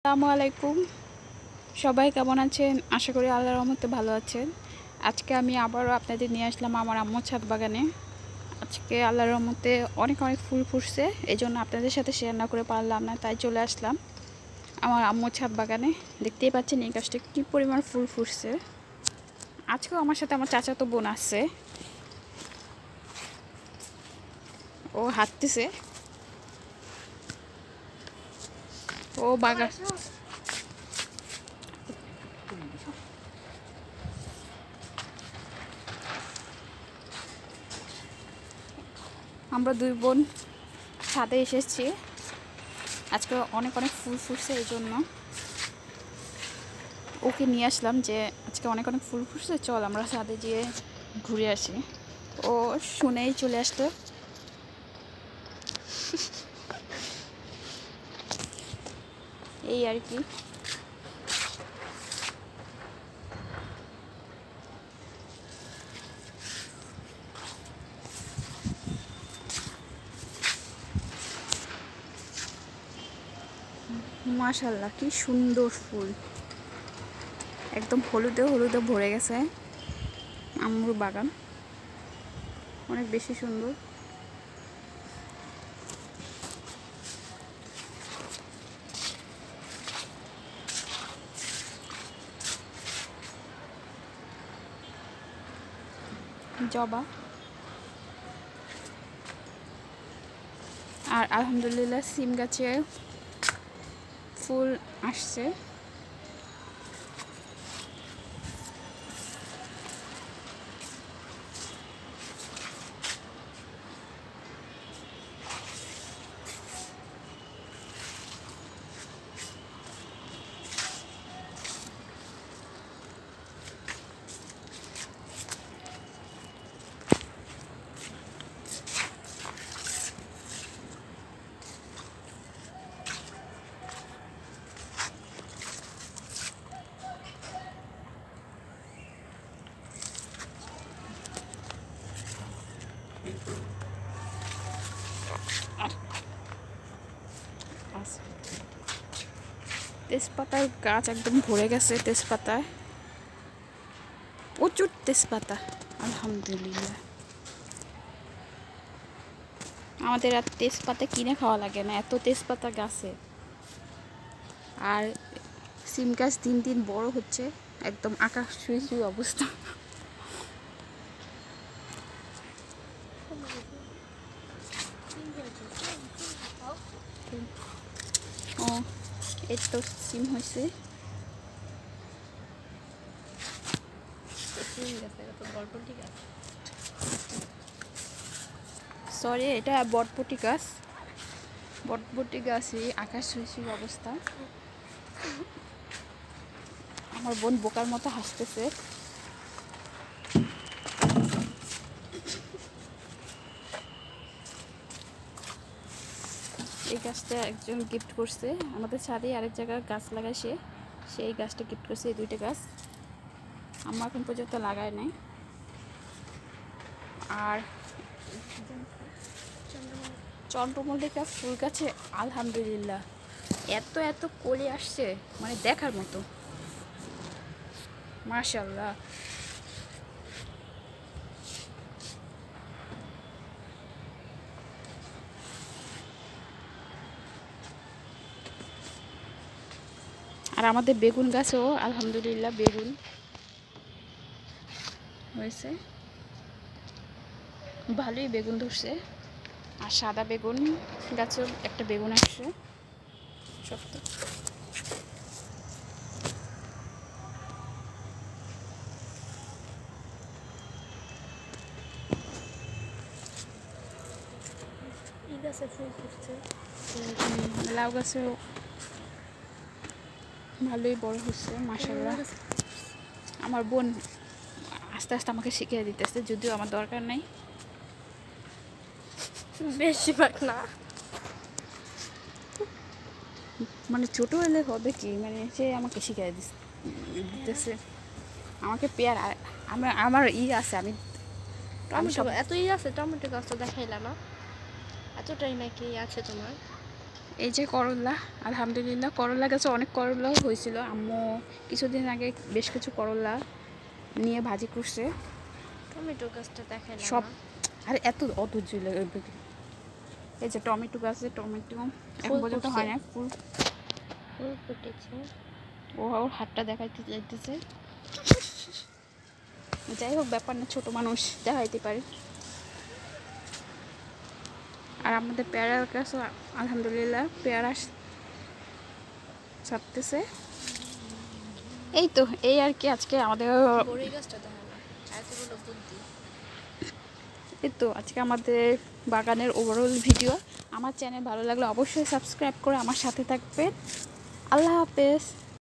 আসসালামু আলাইকুম। সবাই কেমন আছেন? আশা করি আল্লাহর রহমতে ভালো আছেন। আজকে আমি আবারও আপনাদের নিয়ে আসলাম আমার আম্মুর ছাদ বাগানে। আজকে আল্লাহর রহমতে অনেক ফুল ফুটছে, এই জন্য আপনাদের সাথে শেয়ার না করে পারলাম না, তাই চলে আসলাম আমার আম্মুর ছাদ বাগানে। দেখতেই পাচ্ছেন এই গাছটা কী পরিমাণ ফুল ফুটছে। আজকেও আমার সাথে আমার চাচাতো বোন আসছে, ও হাঁটতেছে, ও বাগান আমরা দুই বোন ছাদে এসেছি। আজকে অনেক ফুল ফুটছে, এই জন্য ওকে নিয়ে আসলাম যে আজকে অনেক ফুল ফুটছে, চল আমরা ছাদে গিয়ে ঘুরে আসি। ও শুনেই চলে আসতো। এই আর কি। মাশাআল্লাহ, কি সুন্দর ফুল, একদম হলুদে হলুদে ভরে গেছে। আম্মুর বাগান অনেক বেশি সুন্দর। জবা আর আলহামদুলিল্লাহ সিম গাছে ফুল আসছে। তেজপাতার গাছ একদম ভরে গেছে তেজপাতায়, প্রচুর তেজপাতা আলহামদুলিল্লাহ। আমাদের আর তেজপাতা কিনে খাওয়া লাগে না, এত তেজপাতা গাছে। আর সিম গাছ দিন দিন বড় হচ্ছে, একদম আকাশ ছুঁই ছুঁই অবস্থা। ও এই তো সিম হয়েছে। সরি, এটা বটবটি গাছ। বটবটি গাছই আকাশ ছুঁই ছুঁই অবস্থা। আমার বোন বোকার মতো হাসতেছে। এই গাছটা একজন গিফট করছে আমাদের ছাদে, আরেক জায়গায় গাছ লাগায় সে, সেই গাছটা গিফট করছে। এই দুইটা গাছ আমার এখন পর্যন্ত লাগায় নাই। আর চন্দ্রমল্লিকা ফুল গাছে আলহামদুলিল্লাহ এত কলি আসছে, মানে দেখার মতো, মাশাআল্লাহ। আর আমাদের বেগুন গাছেও আলহামদুলিল্লাহ বেগুন হয়েছে, ভালোই বেগুন ধরছে। আর সাদা বেগুন গাছেও একটা বেগুন আসছে সত্য। লাউ গাছেও ভালোই বড় হচ্ছে মাশাআল্লাহ। আমার বোন আস্তে আস্তে আমাকে শিখিয়ে দিতেছে, যদিও আমার দরকার নাই, বেশিরভাগ না, মানে ছোটো হলে হবে কি, মানে সে আমাকে শিখিয়ে দিতেছে। আমাকে পেয়ার আমার আছে, আমি টমেটো এতই আছে, টমেটো গাছ তো দেখাইলা না, এতটাই নাকি আছে তোমার? এই যে করলা, আলহামদুলিল্লাহ করলা গাছে অনেক করলা হয়েছিল। আম্মু কিছুদিন আগে বেশ কিছু করলা নিয়ে ভাজি করছে। টমেটো গাছটা দেখে না সব আর এত অধৈর্য লাগে। এই যে টমেটো গাছে টমেটো এখন পর্যন্ত হয় না, ফুল ফুল ফুটেছে। ও ওর হাতটা দেখাইতে যাইতেছে। যাই হোক, ব্যাপার না, ছোট মানুষ দেখাইতে পারে। আর আমাদের পেয়ারার গাছও আলহামদুলিল্লাহ পেয়ারা ছাড়তেছে। এই তো এই আর কি আজকে আমাদের এই তো আজকে আমাদের বাগানের ওভারঅল ভিডিও। আমার চ্যানেল ভালো লাগলে অবশ্যই সাবস্ক্রাইব করে আমার সাথে থাকবেন। আল্লাহ হাফেজ।